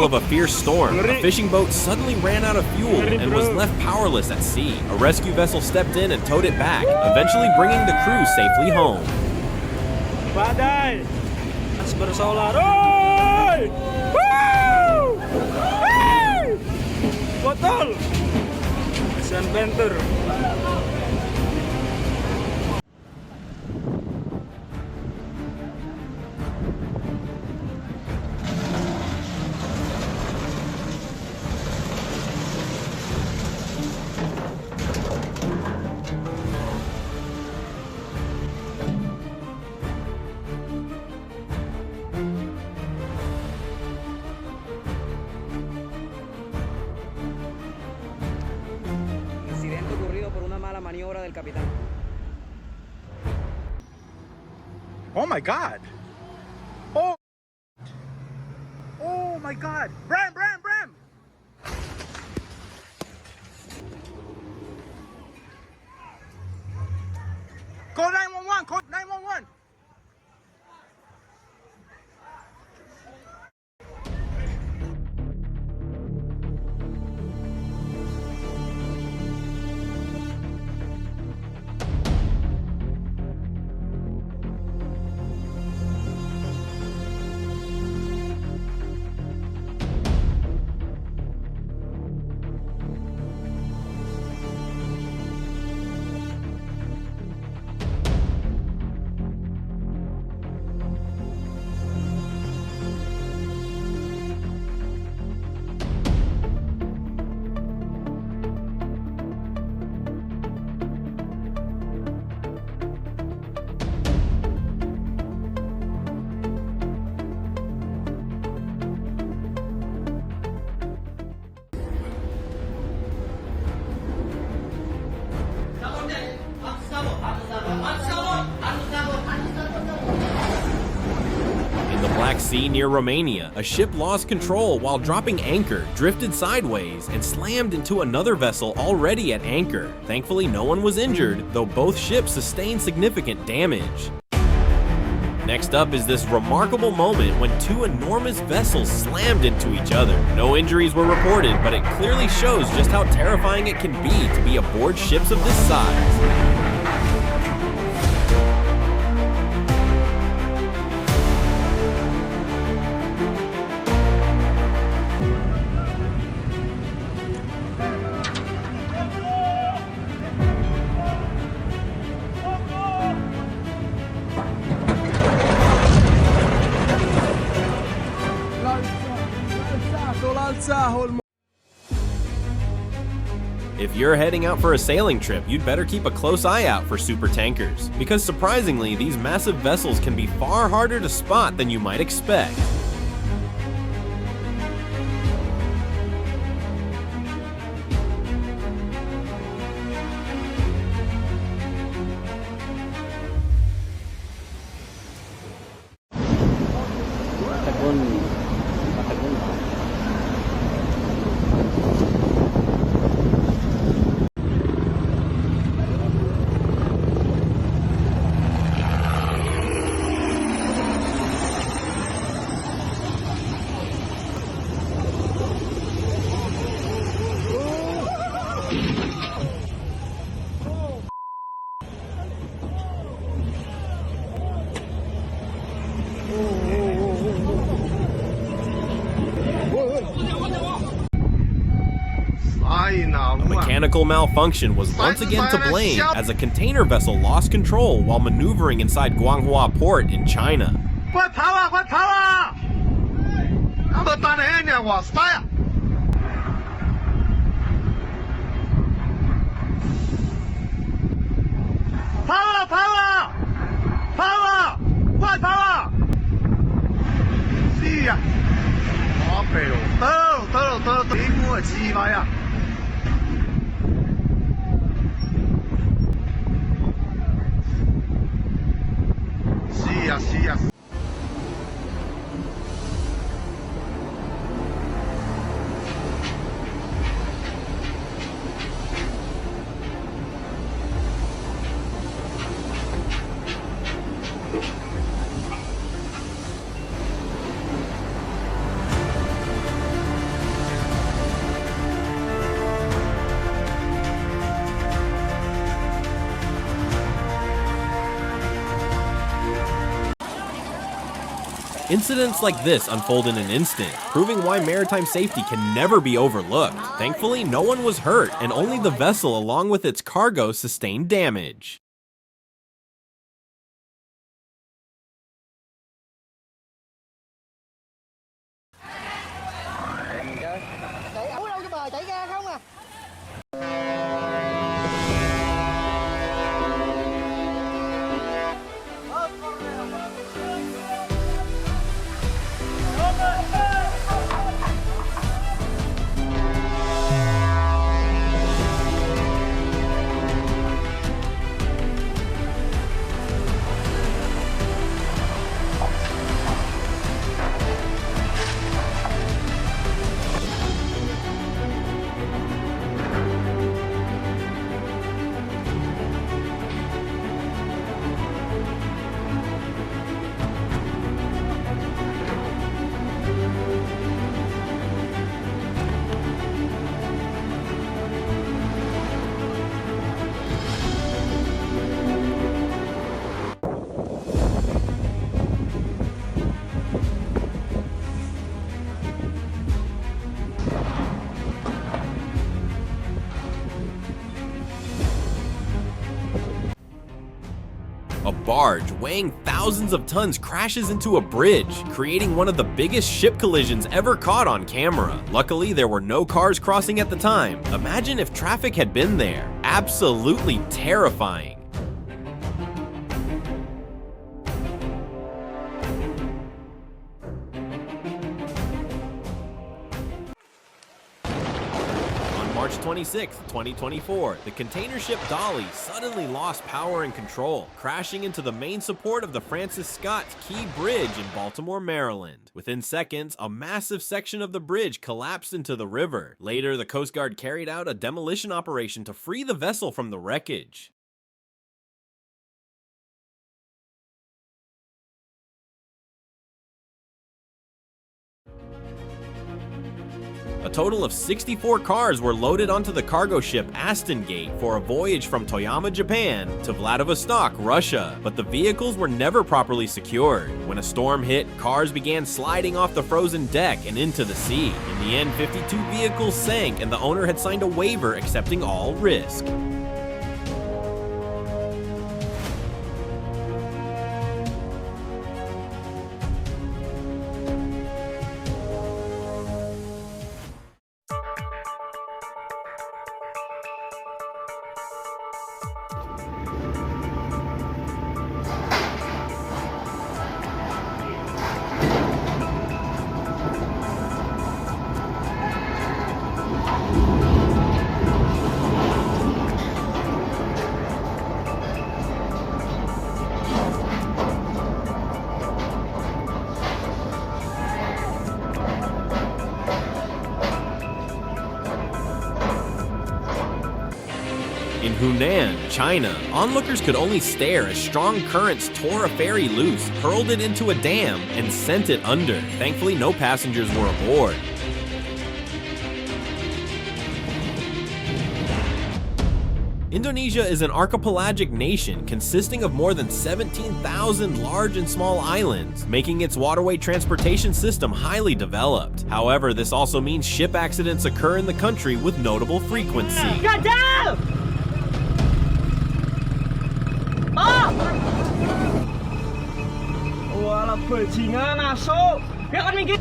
middle of a fierce storm, a fishing boat suddenly ran out of fuel and was left powerless at sea. A rescue vessel stepped in and towed it back, eventually bringing the crew safely home. Badai! Mas bersolar. Oi! Woo! Hey! Botol! Asian Panther. Incidente ocurrido por una mala maniobra del capitán. Oh my god! Oh! Oh my god! Bram! Bram! Bram! Call 911! Call 911! In the Black Sea near Romania, a ship lost control while dropping anchor, drifted sideways, and slammed into another vessel already at anchor. Thankfully, no one was injured, though both ships sustained significant damage. Next up is this remarkable moment when two enormous vessels slammed into each other. No injuries were reported, but it clearly shows just how terrifying it can be to be aboard ships of this size. If you're heading out for a sailing trip, you'd better keep a close eye out for super tankers, because surprisingly, these massive vessels can be far harder to spot than you might expect. A mechanical malfunction was once again to blame as a container vessel lost control while maneuvering inside Guanghua Port in China. 快跑啊！快跑啊！我们打的呢，我死呀！跑啊！跑啊！跑啊！快跑啊！是呀，我背了，得，你给我鸡巴呀！ Sí, así. Incidents like this unfold in an instant, proving why maritime safety can never be overlooked. Thankfully, no one was hurt, and only the vessel along with its cargo sustained damage. A barge weighing thousands of tons crashes into a bridge, creating one of the biggest ship collisions ever caught on camera. Luckily, there were no cars crossing at the time. Imagine if traffic had been there. Absolutely terrifying. March 26, 2024, the container ship Dolly suddenly lost power and control, crashing into the main support of the Francis Scott Key Bridge in Baltimore, Maryland. Within seconds, a massive section of the bridge collapsed into the river. Later, the Coast Guard carried out a demolition operation to free the vessel from the wreckage. A total of 64 cars were loaded onto the cargo ship Aston Gate for a voyage from Toyama, Japan to Vladivostok, Russia, but the vehicles were never properly secured. When a storm hit, cars began sliding off the frozen deck and into the sea. In the end, 52 vehicles sank and the owner had signed a waiver accepting all risk. In Hunan, China, onlookers could only stare as strong currents tore a ferry loose, hurled it into a dam, and sent it under. Thankfully, no passengers were aboard. Indonesia is an archipelagic nation consisting of more than 17,000 large and small islands, making its waterway transportation system highly developed. However, this also means ship accidents occur in the country with notable frequency. Walah bajingan aso. Ya kan minggir.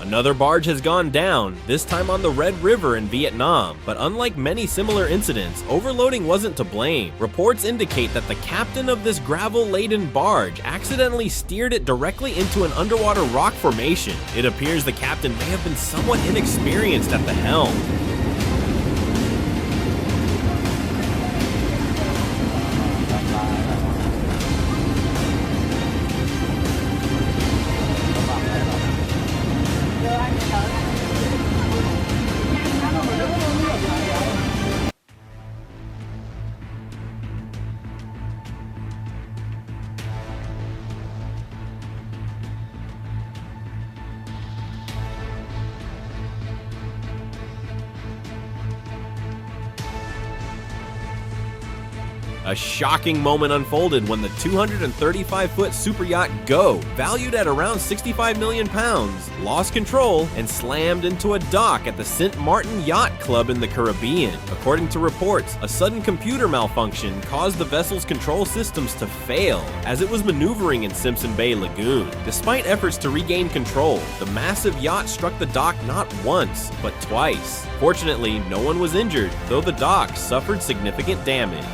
Another barge has gone down, this time on the Red River in Vietnam, but unlike many similar incidents, overloading wasn't to blame. Reports indicate that the captain of this gravel-laden barge accidentally steered it directly into an underwater rock formation. It appears the captain may have been somewhat inexperienced at the helm. A shocking moment unfolded when the 235-foot super yacht Go, valued at around 65 million pounds, lost control and slammed into a dock at the St. Martin Yacht Club in the Caribbean. According to reports, a sudden computer malfunction caused the vessel's control systems to fail as it was maneuvering in Simpson Bay Lagoon. Despite efforts to regain control, the massive yacht struck the dock not once, but twice. Fortunately, no one was injured, though the dock suffered significant damage.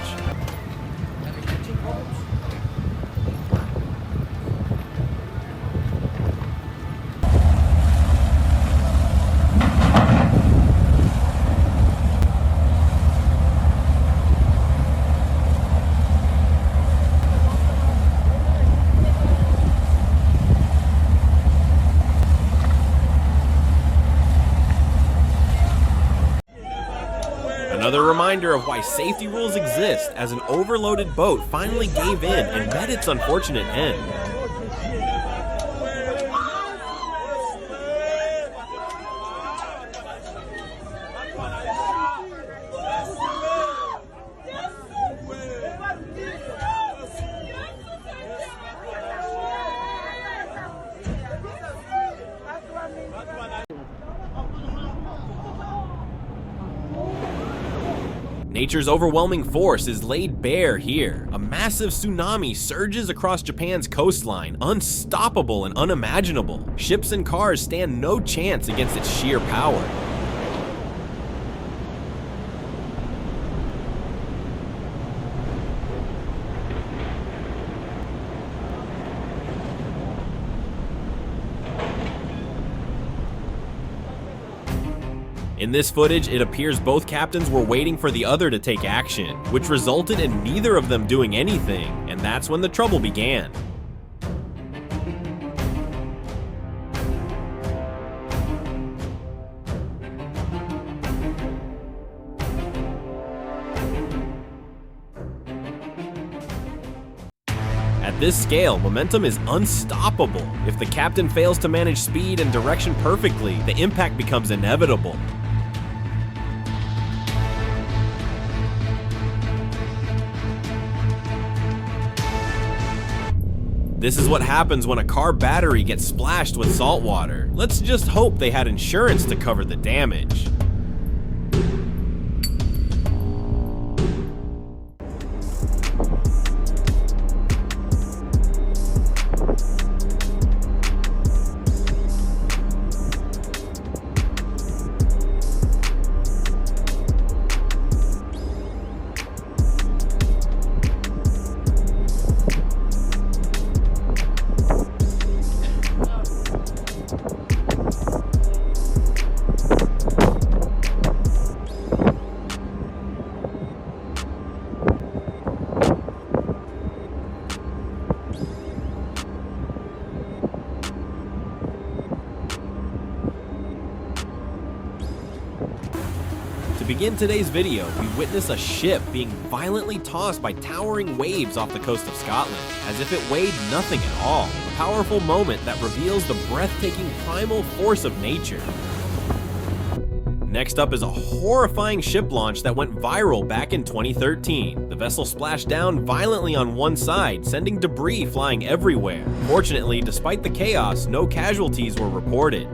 Another reminder of why safety rules exist, as an overloaded boat finally gave in and met its unfortunate end. Nature's overwhelming force is laid bare here. A massive tsunami surges across Japan's coastline, unstoppable and unimaginable. Ships and cars stand no chance against its sheer power. In this footage, it appears both captains were waiting for the other to take action, which resulted in neither of them doing anything, and that's when the trouble began. At this scale, momentum is unstoppable. If the captain fails to manage speed and direction perfectly, the impact becomes inevitable. This is what happens when a car battery gets splashed with salt water. Let's just hope they had insurance to cover the damage. To begin today's video, we witness a ship being violently tossed by towering waves off the coast of Scotland, as if it weighed nothing at all. A powerful moment that reveals the breathtaking primal force of nature. Next up is a horrifying ship launch that went viral back in 2013. The vessel splashed down violently on one side, sending debris flying everywhere. Fortunately, despite the chaos, no casualties were reported.